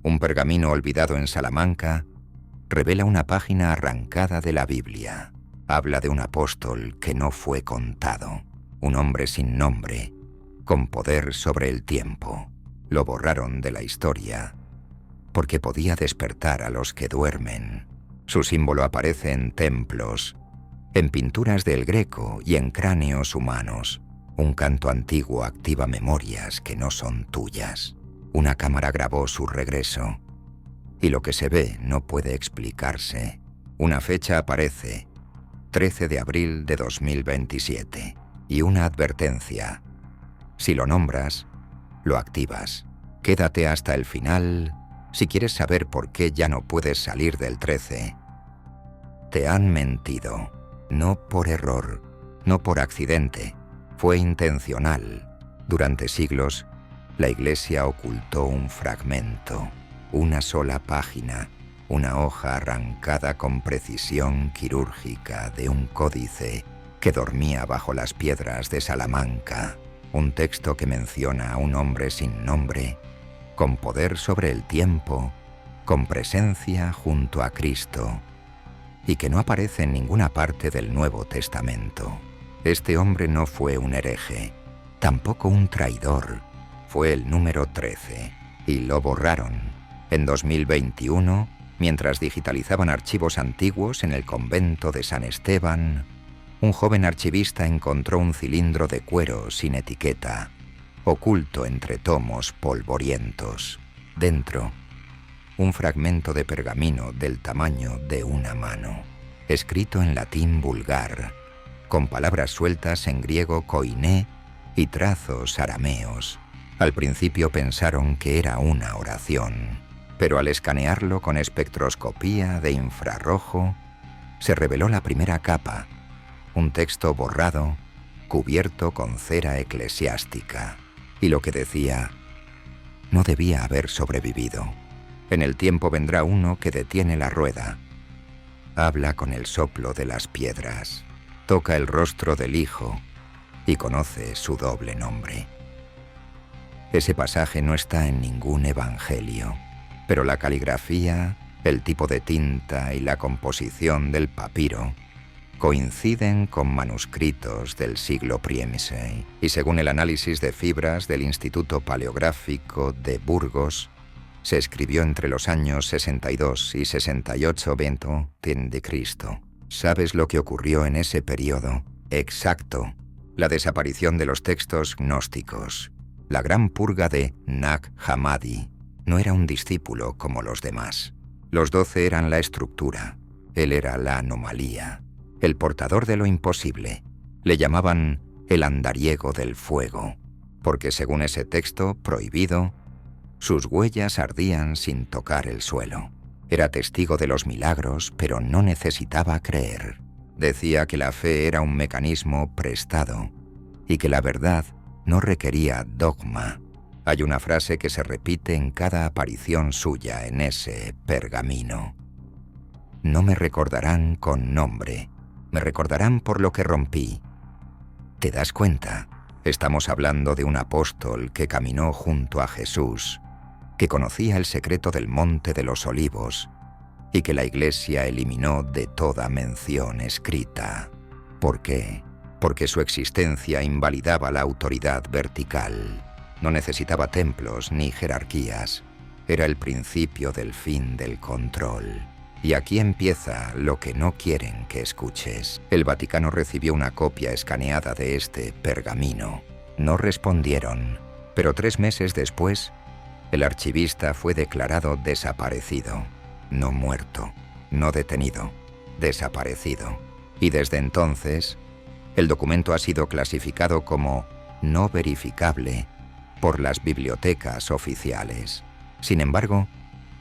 Un pergamino olvidado en Salamanca revela una página arrancada de la Biblia. Habla de un apóstol que no fue contado, un hombre sin nombre, con poder sobre el tiempo. Lo borraron de la historia porque podía despertar a los que duermen. Su símbolo aparece en templos, en pinturas del Greco y en cráneos humanos. Un canto antiguo activa memorias que no son tuyas. Una cámara grabó su regreso. Y lo que se ve no puede explicarse. Una fecha aparece, 13 de abril de 2027. Y una advertencia. Si lo nombras, lo activas. Quédate hasta el final si quieres saber por qué ya no puedes salir del 13. Te han mentido. No por error, no por accidente. Fue intencional. Durante siglos, la Iglesia ocultó un fragmento, una sola página, una hoja arrancada con precisión quirúrgica de un códice que dormía bajo las piedras de Salamanca. Un texto que menciona a un hombre sin nombre, con poder sobre el tiempo, con presencia junto a Cristo, y que no aparece en ninguna parte del Nuevo Testamento. Este hombre no fue un hereje, tampoco un traidor, fue el número 13, y lo borraron. En 2021, mientras digitalizaban archivos antiguos en el convento de San Esteban, un joven archivista encontró un cilindro de cuero sin etiqueta, oculto entre tomos polvorientos. Dentro, un fragmento de pergamino del tamaño de una mano, escrito en latín vulgar, con palabras sueltas en griego koiné y trazos arameos. Al principio pensaron que era una oración, pero al escanearlo con espectroscopía de infrarrojo, se reveló la primera capa, un texto borrado, cubierto con cera eclesiástica, y lo que decía no debía haber sobrevivido. En el tiempo vendrá uno que detiene la rueda. Habla con el soplo de las piedras, toca el rostro del Hijo y conoce su doble nombre. Ese pasaje no está en ningún evangelio, pero la caligrafía, el tipo de tinta y la composición del papiro coinciden con manuscritos del siglo I, y según el análisis de fibras del Instituto Paleográfico de Burgos, se escribió entre los años 62 y 68 de Cristo. ¿Sabes lo que ocurrió en ese periodo? Exacto. La desaparición de los textos gnósticos. La gran purga de Nag Hammadi. No era un discípulo como los demás. Los 12 eran la estructura. Él era la anomalía. El portador de lo imposible. Le llamaban el andariego del fuego, porque según ese texto prohibido, sus huellas ardían sin tocar el suelo. Era testigo de los milagros, pero no necesitaba creer. Decía que la fe era un mecanismo prestado y que la verdad no requería dogma. Hay una frase que se repite en cada aparición suya en ese pergamino. No me recordarán con nombre, me recordarán por lo que rompí. ¿Te das cuenta? Estamos hablando de un apóstol que caminó junto a Jesús, que conocía el secreto del Monte de los Olivos y que la Iglesia eliminó de toda mención escrita. ¿Por qué? Porque su existencia invalidaba la autoridad vertical. No necesitaba templos ni jerarquías. Era el principio del fin del control. Y aquí empieza lo que no quieren que escuches. El Vaticano recibió una copia escaneada de este pergamino. No respondieron, pero 3 meses después, el archivista fue declarado desaparecido. No muerto, no detenido, desaparecido. Y desde entonces, el documento ha sido clasificado como no verificable por las bibliotecas oficiales. Sin embargo,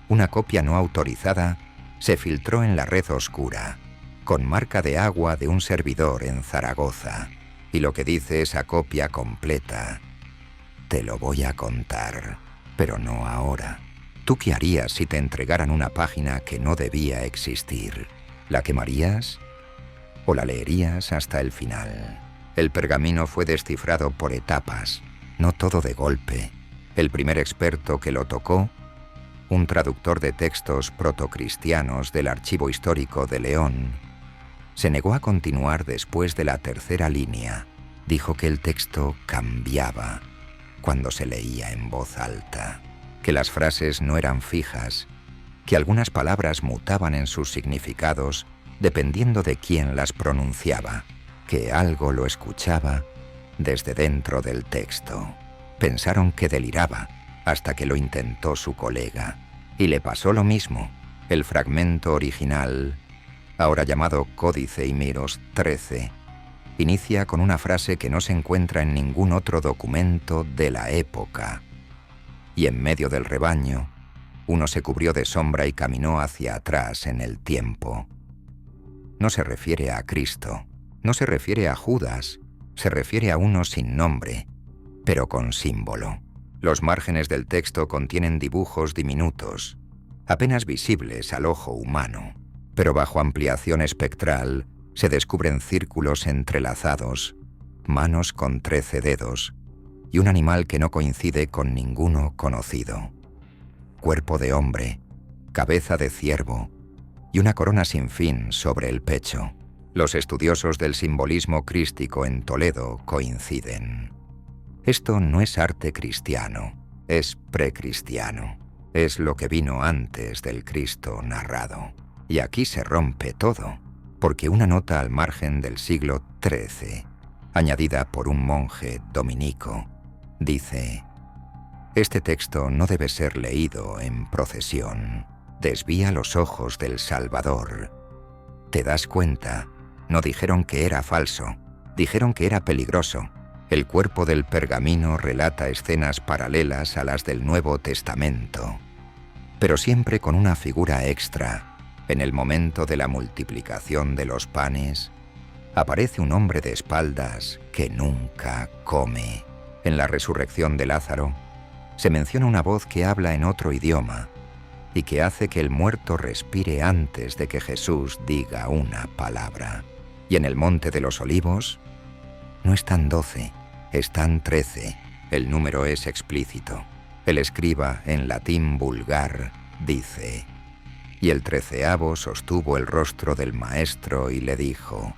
una copia no autorizada se filtró en la red oscura, con marca de agua de un servidor en Zaragoza. Y lo que dice esa copia completa, te lo voy a contar, pero no ahora. ¿Tú qué harías si te entregaran una página que no debía existir? ¿La quemarías o la leerías hasta el final? El pergamino fue descifrado por etapas, no todo de golpe. El primer experto que lo tocó un traductor de textos protocristianos del Archivo Histórico de León, se negó a continuar después de la tercera línea. Dijo que el texto cambiaba cuando se leía en voz alta, que las frases no eran fijas, que algunas palabras mutaban en sus significados dependiendo de quién las pronunciaba, que algo lo escuchaba desde dentro del texto. Pensaron que deliraba hasta que lo intentó su colega, y le pasó lo mismo. El fragmento original, ahora llamado Códice Imiros 13, inicia con una frase que no se encuentra en ningún otro documento de la época. Y en medio del rebaño, uno se cubrió de sombra y caminó hacia atrás en el tiempo. No se refiere a Cristo, no se refiere a Judas, se refiere a uno sin nombre, pero con símbolo. Los márgenes del texto contienen dibujos diminutos, apenas visibles al ojo humano, pero bajo ampliación espectral se descubren círculos entrelazados, manos con 13 dedos y un animal que no coincide con ninguno conocido. Cuerpo de hombre, cabeza de ciervo y una corona sin fin sobre el pecho. Los estudiosos del simbolismo crístico en Toledo coinciden. Esto no es arte cristiano, es precristiano. Es lo que vino antes del Cristo narrado. Y aquí se rompe todo, porque una nota al margen del siglo XIII, añadida por un monje dominico, dice: «Este texto no debe ser leído en procesión. Desvía los ojos del Salvador». ¿Te das cuenta? No dijeron que era falso, dijeron que era peligroso. El cuerpo del pergamino relata escenas paralelas a las del Nuevo Testamento, pero siempre con una figura extra. En el momento de la multiplicación de los panes, aparece un hombre de espaldas que nunca come. En la resurrección de Lázaro, se menciona una voz que habla en otro idioma y que hace que el muerto respire antes de que Jesús diga una palabra. Y en el Monte de los Olivos, no están 12, están 13. El número es explícito. El escriba, en latín vulgar, dice: «Y el 13avo sostuvo el rostro del maestro y le dijo: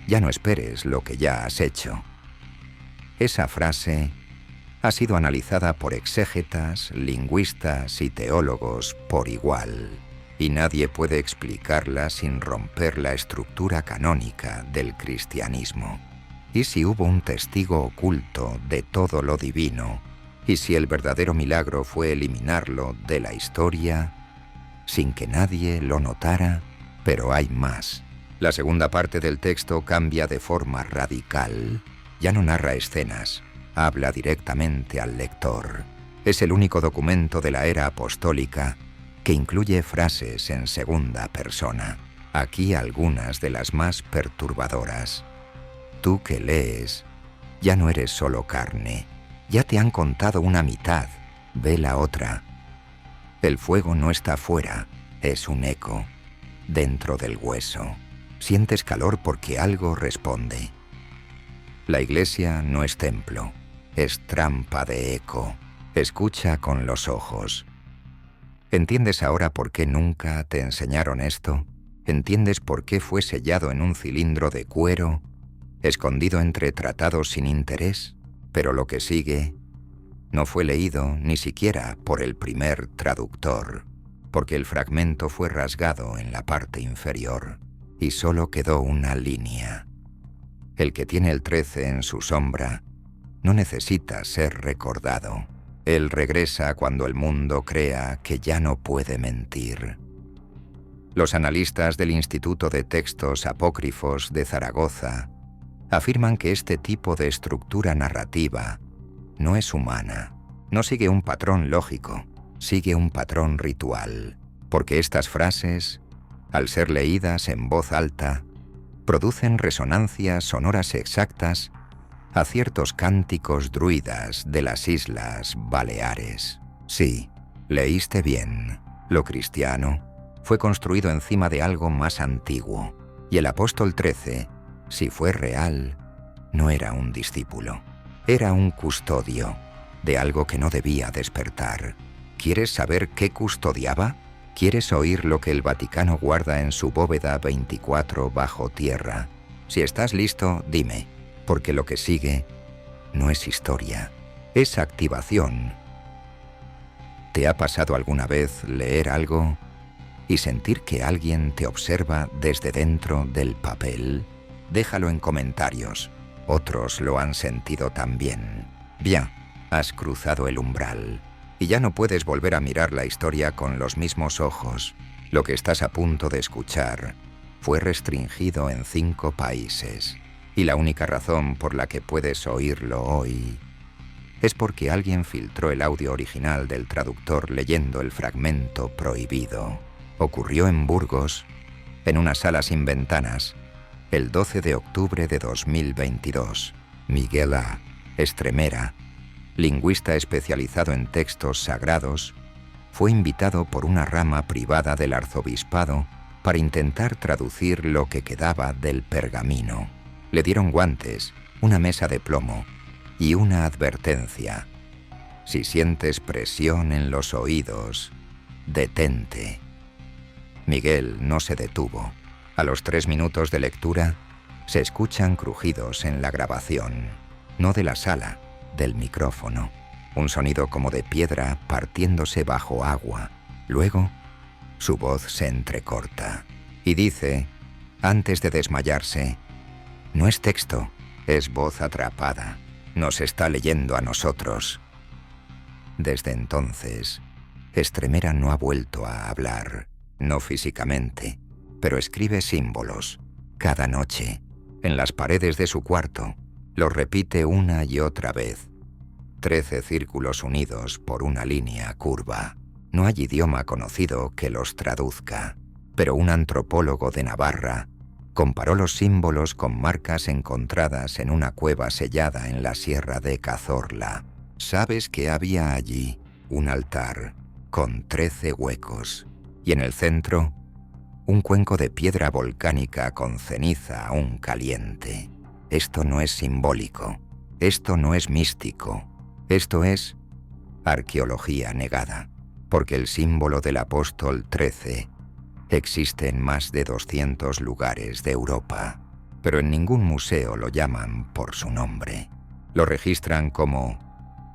ya no esperes lo que ya has hecho». Esa frase ha sido analizada por exégetas, lingüistas y teólogos por igual, y nadie puede explicarla sin romper la estructura canónica del cristianismo. ¿Y si hubo un testigo oculto de todo lo divino? ¿Y si el verdadero milagro fue eliminarlo de la historia sin que nadie lo notara? Pero hay más. La segunda parte del texto cambia de forma radical. Ya no narra escenas, habla directamente al lector. Es el único documento de la era apostólica que incluye frases en segunda persona. Aquí algunas de las más perturbadoras. Tú que lees, ya no eres solo carne. Ya te han contado una mitad, ve la otra. El fuego no está fuera, es un eco, dentro del hueso. Sientes calor porque algo responde. La iglesia no es templo, es trampa de eco. Escucha con los ojos. ¿Entiendes ahora por qué nunca te enseñaron esto? ¿Entiendes por qué fue sellado en un cilindro de cuero, escondido entre tratados sin interés? Pero lo que sigue no fue leído ni siquiera por el primer traductor, porque el fragmento fue rasgado en la parte inferior y solo quedó una línea. El que tiene el 13 en su sombra no necesita ser recordado. Él regresa cuando el mundo crea que ya no puede mentir. Los analistas del Instituto de Textos Apócrifos de Zaragoza afirman que este tipo de estructura narrativa no es humana, no sigue un patrón lógico, sigue un patrón ritual, porque estas frases, al ser leídas en voz alta, producen resonancias sonoras exactas a ciertos cánticos druidas de las Islas Baleares. Sí, leíste bien. Lo cristiano fue construido encima de algo más antiguo, y el apóstol 13, si fue real, no era un discípulo, era un custodio de algo que no debía despertar. ¿Quieres saber qué custodiaba? ¿Quieres oír lo que el Vaticano guarda en su bóveda 24 bajo tierra? Si estás listo, dime, porque lo que sigue no es historia, es activación. ¿Te ha pasado alguna vez leer algo y sentir que alguien te observa desde dentro del papel? Déjalo en comentarios. Otros lo han sentido también. Bien, has cruzado el umbral y ya no puedes volver a mirar la historia con los mismos ojos. Lo que estás a punto de escuchar fue restringido en 5 países y la única razón por la que puedes oírlo hoy es porque alguien filtró el audio original del traductor leyendo el fragmento prohibido. Ocurrió en Burgos, en una sala sin ventanas, el 12 de octubre de 2022. Miguel A. Estremera, lingüista especializado en textos sagrados, fue invitado por una rama privada del arzobispado para intentar traducir lo que quedaba del pergamino. Le dieron guantes, una mesa de plomo y una advertencia. Si sientes presión en los oídos, detente. Miguel no se detuvo. A los 3 minutos de lectura, se escuchan crujidos en la grabación, no de la sala, del micrófono. Un sonido como de piedra partiéndose bajo agua. Luego, su voz se entrecorta y dice, antes de desmayarse, no es texto, es voz atrapada. Nos está leyendo a nosotros. Desde entonces, Estremera no ha vuelto a hablar, no físicamente, pero escribe símbolos, cada noche, en las paredes de su cuarto. Los repite una y otra vez. 13 círculos unidos por una línea curva. No hay idioma conocido que los traduzca, pero un antropólogo de Navarra comparó los símbolos con marcas encontradas en una cueva sellada en la Sierra de Cazorla. ¿Sabes que había allí un altar con 13 huecos y en el centro un cuenco de piedra volcánica con ceniza aún caliente? Esto no es simbólico, esto no es místico, esto es arqueología negada, porque el símbolo del apóstol 13 existe en más de 200 lugares de Europa, pero en ningún museo lo llaman por su nombre. Lo registran como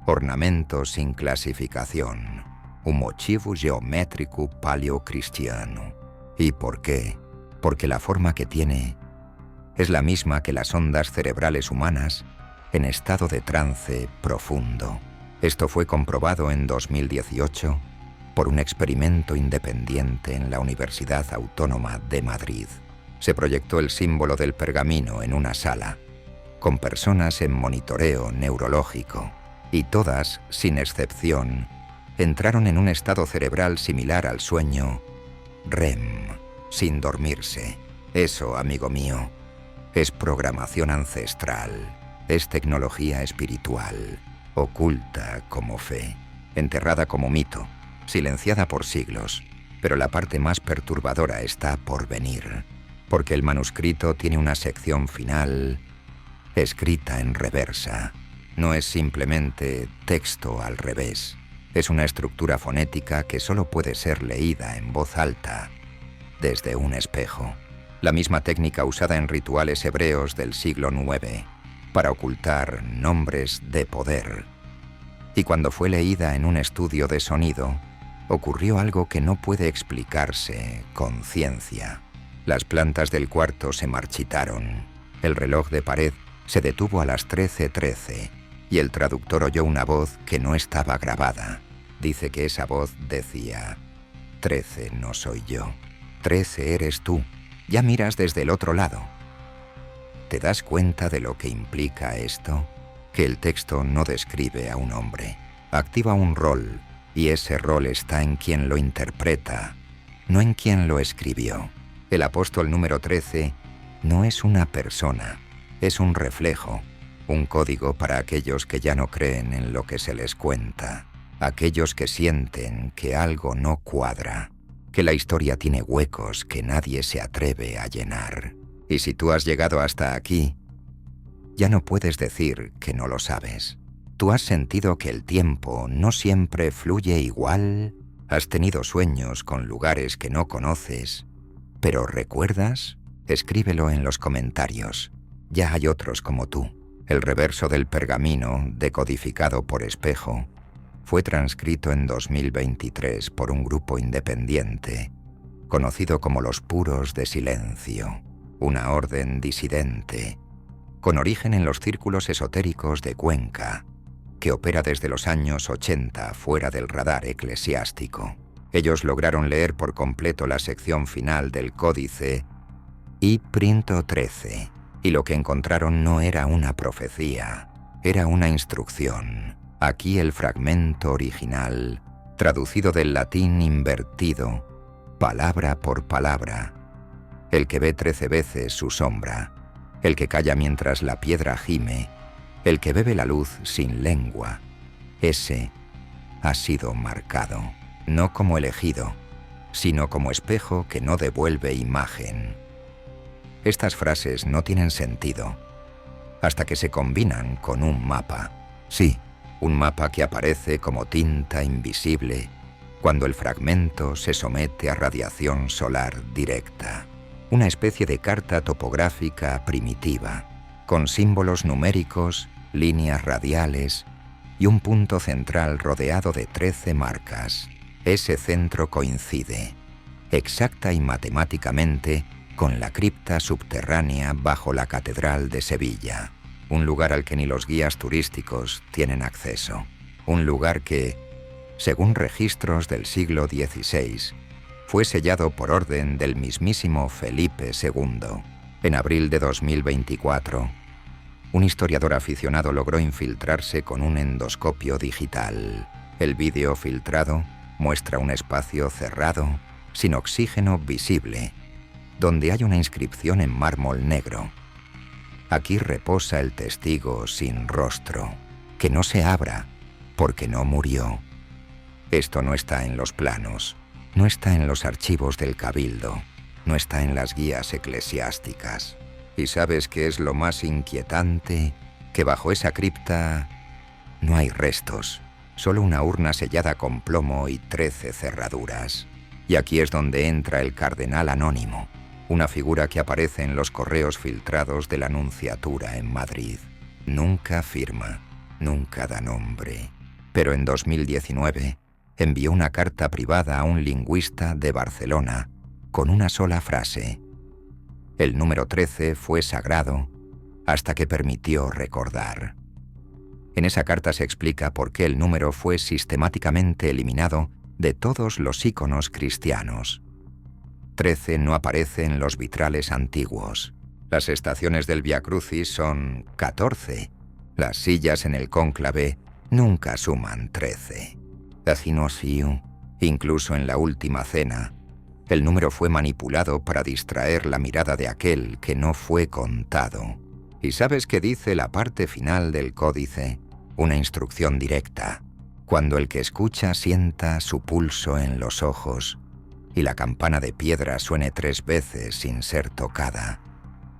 ornamento sin clasificación, un motivo geométrico paleocristiano. ¿Y por qué? Porque la forma que tiene es la misma que las ondas cerebrales humanas en estado de trance profundo. Esto fue comprobado en 2018 por un experimento independiente en la Universidad Autónoma de Madrid. Se proyectó el símbolo del pergamino en una sala, con personas en monitoreo neurológico, y todas, sin excepción, entraron en un estado cerebral similar al sueño REM, sin dormirse. Eso, amigo mío, es programación ancestral, es tecnología espiritual, oculta como fe, enterrada como mito, silenciada por siglos, pero la parte más perturbadora está por venir, porque el manuscrito tiene una sección final escrita en reversa. No es simplemente texto al revés, es una estructura fonética que solo puede ser leída en voz alta, desde un espejo. La misma técnica usada en rituales hebreos del siglo IX, para ocultar nombres de poder. Y cuando fue leída en un estudio de sonido, ocurrió algo que no puede explicarse con ciencia. Las plantas del cuarto se marchitaron, el reloj de pared se detuvo a las 13:13 y el traductor oyó una voz que no estaba grabada. Dice que esa voz decía: 13 no soy yo, 13 eres tú, ya miras desde el otro lado. ¿Te das cuenta de lo que implica esto? Que el texto no describe a un hombre, activa un rol, y ese rol está en quien lo interpreta, no en quien lo escribió. El apóstol número 13 no es una persona, es un reflejo, un código para aquellos que ya no creen en lo que se les cuenta, aquellos que sienten que algo no cuadra, que la historia tiene huecos que nadie se atreve a llenar. Y si tú has llegado hasta aquí, ya no puedes decir que no lo sabes. ¿Tú has sentido que el tiempo no siempre fluye igual? ¿Has tenido sueños con lugares que no conoces, pero recuerdas? Escríbelo en los comentarios. Ya hay otros como tú. El reverso del pergamino, decodificado por Espejo, fue transcrito en 2023 por un grupo independiente, conocido como los Puros de Silencio, una orden disidente, con origen en los círculos esotéricos de Cuenca, que opera desde los años 80 fuera del radar eclesiástico. Ellos lograron leer por completo la sección final del códice I-Printo 13, y lo que encontraron no era una profecía, era una instrucción. Aquí el fragmento original, traducido del latín invertido, palabra por palabra. El que ve 13 veces su sombra, el que calla mientras la piedra gime, el que bebe la luz sin lengua, ese ha sido marcado, no como elegido, sino como espejo que no devuelve imagen. Estas frases no tienen sentido hasta que se combinan con un mapa. Sí, un mapa que aparece como tinta invisible cuando el fragmento se somete a radiación solar directa. Una especie de carta topográfica primitiva, con símbolos numéricos, líneas radiales y un punto central rodeado de 13 marcas. Ese centro coincide, exacta y matemáticamente, con la cripta subterránea bajo la Catedral de Sevilla, un lugar al que ni los guías turísticos tienen acceso. Un lugar que, según registros del siglo XVI, fue sellado por orden del mismísimo Felipe II. En abril de 2024, un historiador aficionado logró infiltrarse con un endoscopio digital. El vídeo filtrado muestra un espacio cerrado, sin oxígeno visible, donde hay una inscripción en mármol negro. Aquí reposa el testigo sin rostro. Que no se abra, porque no murió. Esto no está en los planos, no está en los archivos del Cabildo, no está en las guías eclesiásticas. ¿Y sabes qué es lo más inquietante? Que bajo esa cripta no hay restos, solo una urna sellada con plomo y 13 cerraduras. Y aquí es donde entra el cardenal anónimo, una figura que aparece en los correos filtrados de la Nunciatura en Madrid. Nunca firma, nunca da nombre, pero en 2019 envió una carta privada a un lingüista de Barcelona con una sola frase: el número 13 fue sagrado hasta que permitió recordar. En esa carta se explica por qué el número fue sistemáticamente eliminado de todos los íconos cristianos. 13 no aparece en los vitrales antiguos. Las estaciones del Vía Crucis son 14. Las sillas en el cónclave nunca suman 13. Así no siu, incluso en la última cena, el número fue manipulado para distraer la mirada de aquel que no fue contado. ¿Y sabes qué dice la parte final del códice? Una instrucción directa. Cuando el que escucha sienta su pulso en los ojos y la campana de piedra suene 3 veces sin ser tocada,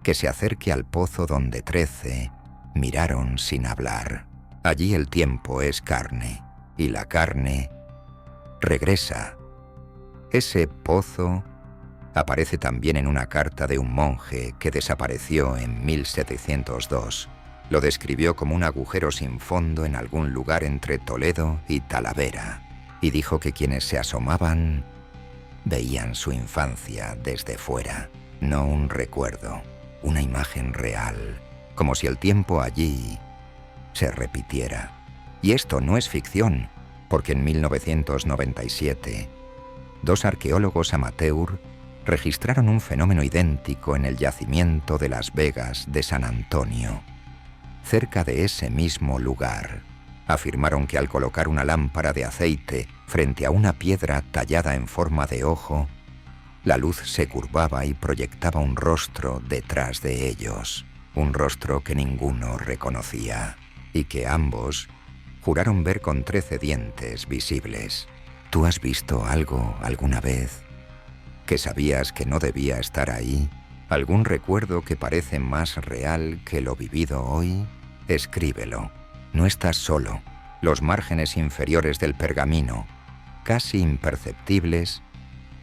que se acerque al pozo donde 13 miraron sin hablar. Allí el tiempo es carne y la carne regresa. Ese pozo aparece también en una carta de un monje que desapareció en 1702. Lo describió como un agujero sin fondo en algún lugar entre Toledo y Talavera, y dijo que quienes se asomaban veían su infancia desde fuera, no un recuerdo, una imagen real, como si el tiempo allí se repitiera. Y esto no es ficción, porque en 1997, 2 arqueólogos amateur registraron un fenómeno idéntico en el yacimiento de Las Vegas de San Antonio. Cerca de ese mismo lugar, afirmaron que al colocar una lámpara de aceite frente a una piedra tallada en forma de ojo, la luz se curvaba y proyectaba un rostro detrás de ellos, un rostro que ninguno reconocía, y que ambos juraron ver con 13 dientes visibles. ¿Tú has visto algo alguna vez que sabías que no debía estar ahí? ¿Algún recuerdo que parece más real que lo vivido hoy? Escríbelo. No estás solo. Los márgenes inferiores del pergamino, casi imperceptibles,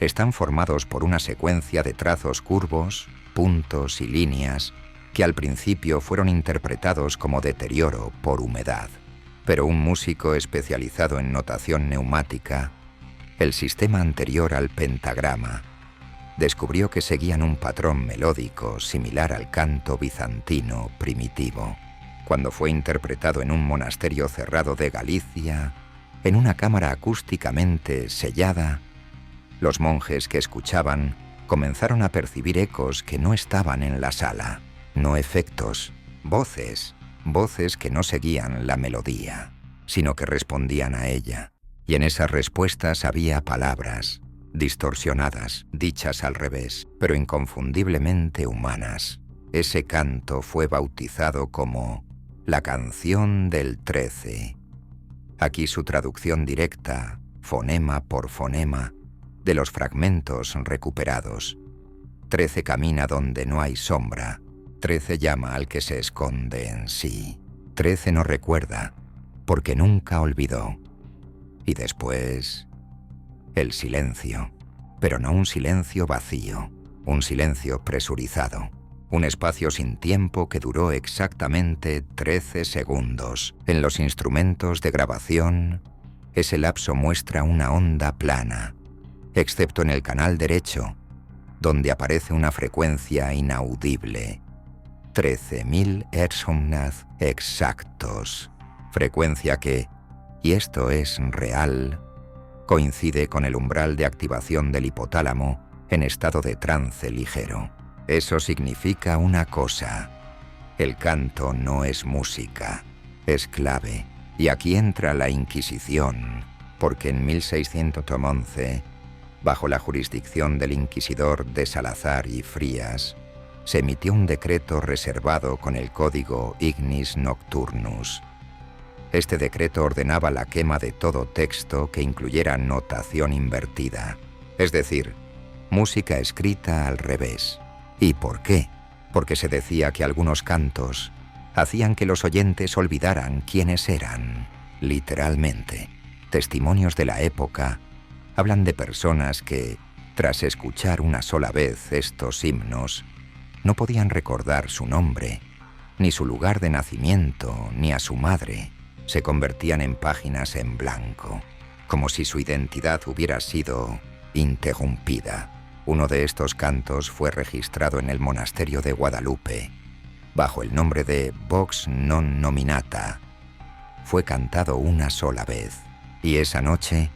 están formados por una secuencia de trazos curvos, puntos y líneas que al principio fueron interpretados como deterioro por humedad. Pero un músico especializado en notación neumática, el sistema anterior al pentagrama, descubrió que seguían un patrón melódico similar al canto bizantino primitivo. Cuando fue interpretado en un monasterio cerrado de Galicia, en una cámara acústicamente sellada, los monjes que escuchaban comenzaron a percibir ecos que no estaban en la sala, no efectos, voces que no seguían la melodía, sino que respondían a ella. Y en esas respuestas había palabras, distorsionadas, dichas al revés, pero inconfundiblemente humanas. Ese canto fue bautizado como la canción del 13. Aquí su traducción directa, fonema por fonema, de los fragmentos recuperados. 13 camina donde no hay sombra. 13 llama al que se esconde en sí. 13 no recuerda, porque nunca olvidó. Y después, el silencio, pero no un silencio vacío, un silencio presurizado, un espacio sin tiempo que duró exactamente 13 segundos. En los instrumentos de grabación, ese lapso muestra una onda plana, excepto en el canal derecho, donde aparece una frecuencia inaudible. 13.000 Hz exactos, frecuencia que, y esto es real, coincide con el umbral de activación del hipotálamo en estado de trance ligero. Eso significa una cosa: el canto no es música, es clave. Y aquí entra la Inquisición, porque en 1611, bajo la jurisdicción del inquisidor de Salazar y Frías, se emitió un decreto reservado con el código Ignis Nocturnus. Este decreto ordenaba la quema de todo texto que incluyera notación invertida, es decir, música escrita al revés. ¿Y por qué? Porque se decía que algunos cantos hacían que los oyentes olvidaran quiénes eran, literalmente. Testimonios de la época hablan de personas que, tras escuchar una sola vez estos himnos, no podían recordar su nombre, ni su lugar de nacimiento, ni a su madre. Se convertían en páginas en blanco, como si su identidad hubiera sido interrumpida. Uno de estos cantos fue registrado en el monasterio de Guadalupe, bajo el nombre de Vox non nominata. Fue cantado una sola vez, y esa noche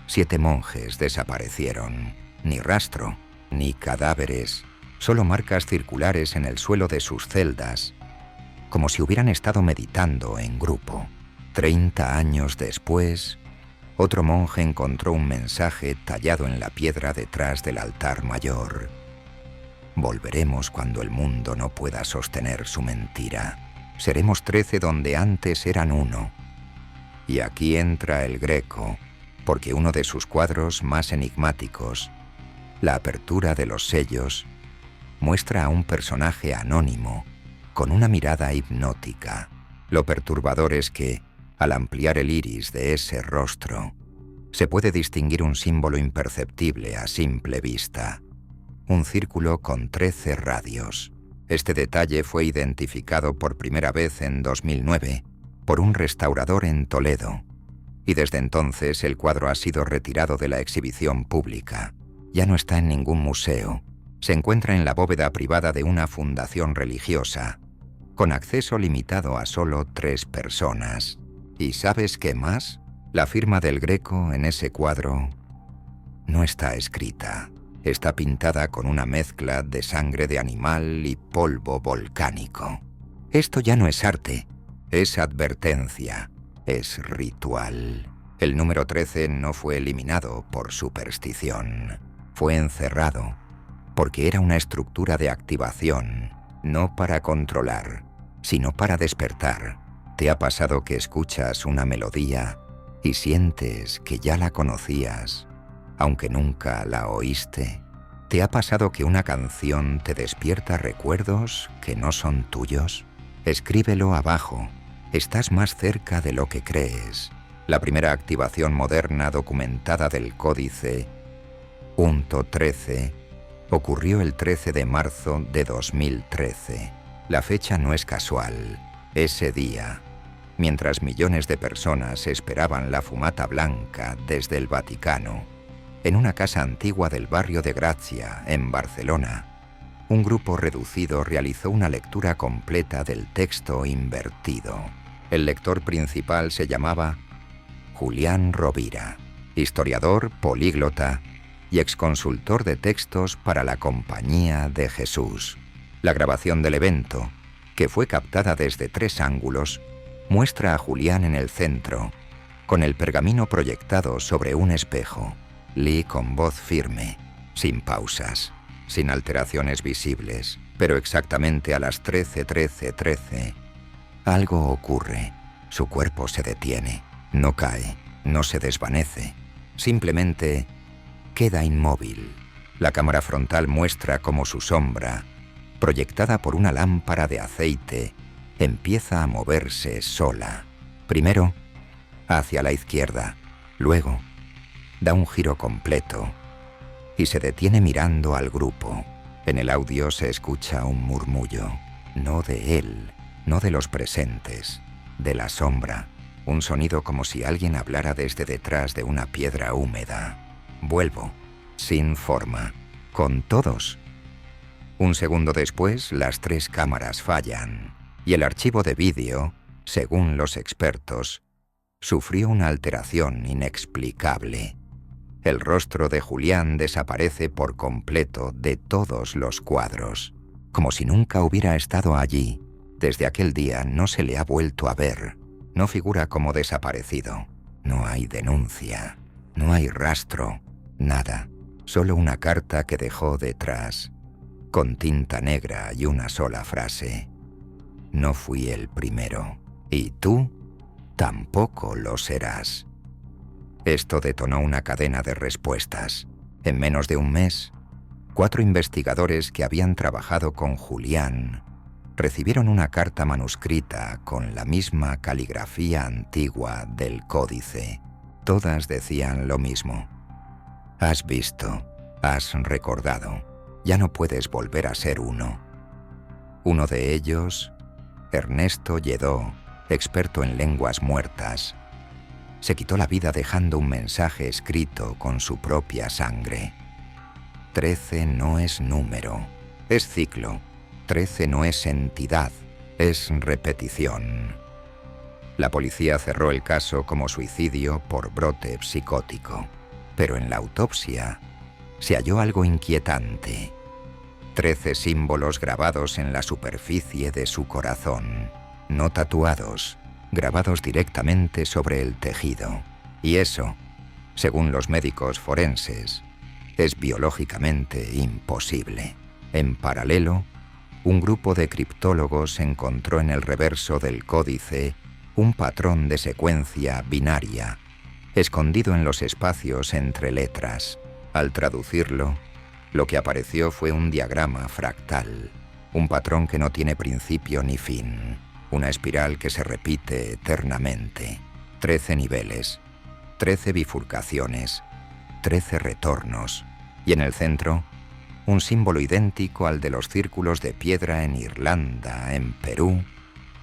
7 monjes desaparecieron. Ni rastro, ni cadáveres, solo marcas circulares en el suelo de sus celdas, como si hubieran estado meditando en grupo. 30 años después, otro monje encontró un mensaje tallado en la piedra detrás del altar mayor. Volveremos cuando el mundo no pueda sostener su mentira. Seremos 13 donde antes eran 1. Y aquí entra el Greco, porque uno de sus cuadros más enigmáticos, la apertura de los sellos, muestra a un personaje anónimo, con una mirada hipnótica. Lo perturbador es que, al ampliar el iris de ese rostro, se puede distinguir un símbolo imperceptible a simple vista. Un círculo con 13 radios. Este detalle fue identificado por primera vez en 2009 por un restaurador en Toledo, y desde entonces el cuadro ha sido retirado de la exhibición pública. Ya no está en ningún museo. Se encuentra en la bóveda privada de una fundación religiosa, con acceso limitado a solo 3 personas. ¿Y sabes qué más? La firma del Greco en ese cuadro no está escrita. Está pintada con una mezcla de sangre de animal y polvo volcánico. Esto ya no es arte, es advertencia, es ritual. El número 13 no fue eliminado por superstición. Fue encerrado porque era una estructura de activación, no para controlar, sino para despertar. ¿Te ha pasado que escuchas una melodía y sientes que ya la conocías, aunque nunca la oíste? ¿Te ha pasado que una canción te despierta recuerdos que no son tuyos? Escríbelo abajo Estás más cerca de lo que crees. La primera activación moderna documentada del códice .13 ocurrió el 13 de marzo de 2013. La fecha no es casual. Ese día, mientras millones de personas esperaban la fumata blanca desde el Vaticano, en una casa antigua del barrio de Gracia, en Barcelona, un grupo reducido realizó una lectura completa del texto invertido. El lector principal se llamaba Julián Rovira, historiador, políglota y exconsultor de textos para la Compañía de Jesús. La grabación del evento, que fue captada desde 3 ángulos, muestra a Julián en el centro, con el pergamino proyectado sobre un espejo. Lee con voz firme, sin pausas, sin alteraciones visibles, pero exactamente a las 13:13:13. Algo ocurre. Su cuerpo se detiene, no cae, no se desvanece, simplemente queda inmóvil. La cámara frontal muestra cómo su sombra, proyectada por una lámpara de aceite, empieza a moverse sola. Primero, hacia la izquierda, luego da un giro completo y se detiene mirando al grupo. En el audio se escucha un murmullo, no de él, no de los presentes, de la sombra, un sonido como si alguien hablara desde detrás de una piedra húmeda. Vuelvo, sin forma, con todos. Un segundo después, las 3 cámaras fallan y el archivo de vídeo, según los expertos, sufrió una alteración inexplicable. El rostro de Julián desaparece por completo de todos los cuadros, como si nunca hubiera estado allí. Desde aquel día no se le ha vuelto a ver. No figura como desaparecido. No hay denuncia. No hay rastro. Nada. Solo una carta que dejó detrás, con tinta negra y una sola frase. No fui el primero. Y tú tampoco lo serás. Esto detonó una cadena de respuestas. En menos de un mes, 4 investigadores que habían trabajado con Julián recibieron una carta manuscrita con la misma caligrafía antigua del códice. Todas decían lo mismo. Has visto, has recordado, ya no puedes volver a ser uno. Uno de ellos, Ernesto Lledó, experto en lenguas muertas, se quitó la vida dejando un mensaje escrito con su propia sangre. 13 no es número, es ciclo. 13 no es entidad, es repetición. La policía cerró el caso como suicidio por brote psicótico, pero en la autopsia se halló algo inquietante. 13 símbolos grabados en la superficie de su corazón, no tatuados, grabados directamente sobre el tejido. Y eso, según los médicos forenses, es biológicamente imposible. En paralelo, un grupo de criptólogos encontró en el reverso del códice un patrón de secuencia binaria, escondido en los espacios entre letras. Al traducirlo, lo que apareció fue un diagrama fractal, un patrón que no tiene principio ni fin, una espiral que se repite eternamente. 13 niveles, 13 bifurcaciones, 13 retornos, y en el centro, un símbolo idéntico al de los círculos de piedra en Irlanda, en Perú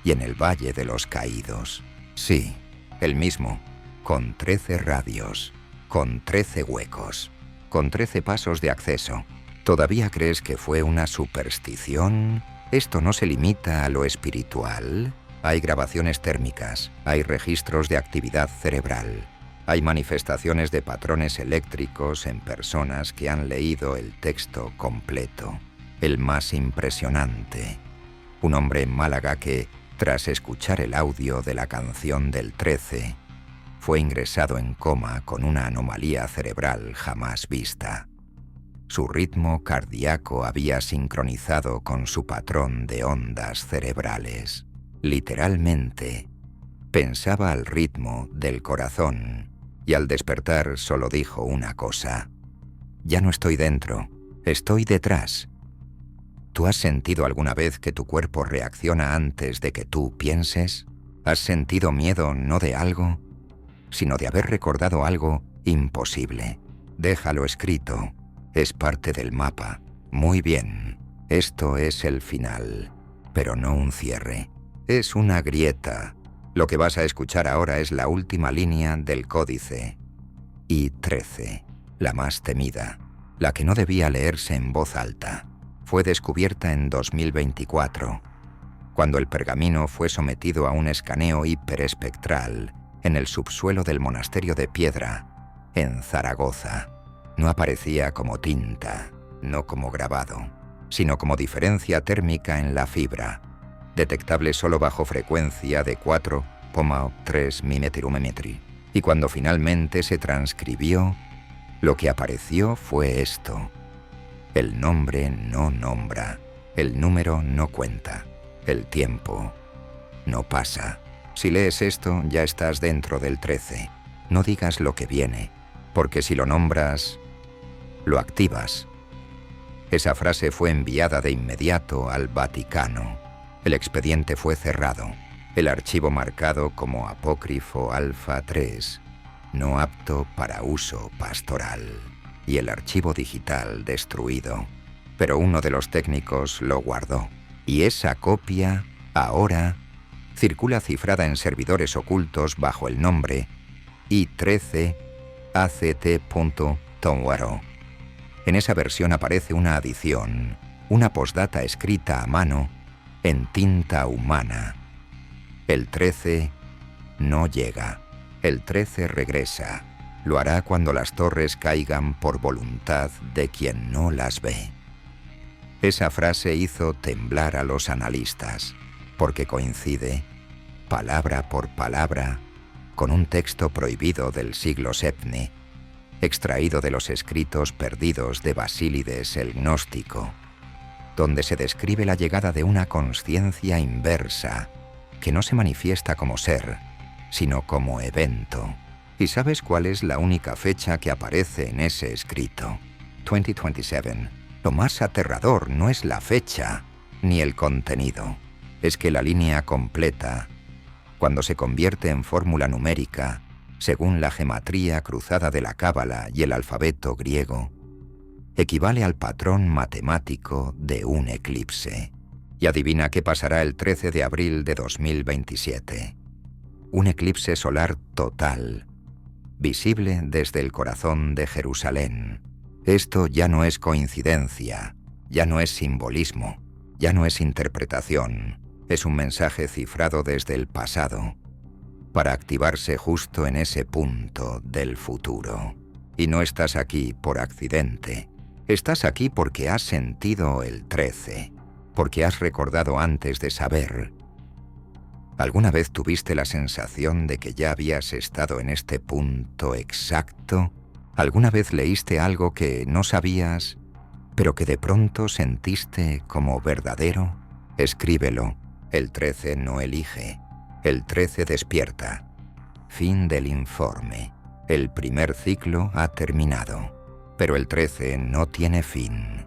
y en el Valle de los Caídos. Sí, el mismo, con 13 radios, con 13 huecos, con 13 pasos de acceso. ¿Todavía crees que fue una superstición? ¿Esto no se limita a lo espiritual? Hay grabaciones térmicas, hay registros de actividad cerebral. Hay manifestaciones de patrones eléctricos en personas que han leído el texto completo. El más impresionante, un hombre en Málaga que, tras escuchar el audio de la canción del 13, fue ingresado en coma con una anomalía cerebral jamás vista. Su ritmo cardíaco había sincronizado con su patrón de ondas cerebrales. Literalmente, pensaba al ritmo del corazón. Y al despertar solo dijo una cosa: ya no estoy dentro, estoy detrás. ¿Tú has sentido alguna vez que tu cuerpo reacciona antes de que tú pienses? ¿Has sentido miedo no de algo, sino de haber recordado algo imposible? Déjalo escrito. Es parte del mapa. Muy bien. Esto es el final, pero no un cierre. Es una grieta. Lo que vas a escuchar ahora es la última línea del códice. I-13, la más temida, la que no debía leerse en voz alta. Fue descubierta en 2024, cuando el pergamino fue sometido a un escaneo hiperespectral en el subsuelo del monasterio de Piedra, en Zaragoza. No aparecía como tinta, no como grabado, sino como diferencia térmica en la fibra, detectable solo bajo frecuencia de 4,3 mm. Y cuando finalmente se transcribió, lo que apareció fue esto. El nombre no nombra, el número no cuenta, el tiempo no pasa. Si lees esto, ya estás dentro del 13. No digas lo que viene, porque si lo nombras, lo activas. Esa frase fue enviada de inmediato al Vaticano. El expediente fue cerrado, el archivo marcado como apócrifo alfa 3, no apto para uso pastoral, y el archivo digital destruido. Pero uno de los técnicos lo guardó, y esa copia, ahora, circula cifrada en servidores ocultos bajo el nombre I13 ACT.Tonwaro. En esa versión aparece una adición, una postdata escrita a mano en tinta humana. El 13 no llega, el 13 regresa. Lo hará cuando las torres caigan por voluntad de quien no las ve. Esa frase hizo temblar a los analistas, porque coincide, palabra por palabra, con un texto prohibido del siglo VII, extraído de los escritos perdidos de Basílides el Gnóstico, donde se describe la llegada de una consciencia inversa que no se manifiesta como ser, sino como evento. ¿Y sabes cuál es la única fecha que aparece en ese escrito? 2027. Lo más aterrador no es la fecha ni el contenido, es que la línea completa, cuando se convierte en fórmula numérica, según la gematría cruzada de la cábala y el alfabeto griego, equivale al patrón matemático de un eclipse. Y adivina qué pasará el 13 de abril de 2027. Un eclipse solar total, visible desde el corazón de Jerusalén. Esto ya no es coincidencia, ya no es simbolismo, ya no es interpretación. Es un mensaje cifrado desde el pasado, para activarse justo en ese punto del futuro. Y no estás aquí por accidente. Estás aquí porque has sentido el 13, porque has recordado antes de saber. ¿Alguna vez tuviste la sensación de que ya habías estado en este punto exacto? ¿Alguna vez leíste algo que no sabías, pero que de pronto sentiste como verdadero? Escríbelo. El 13 no elige. El 13 despierta. Fin del informe. El primer ciclo ha terminado, pero el 13 no tiene fin.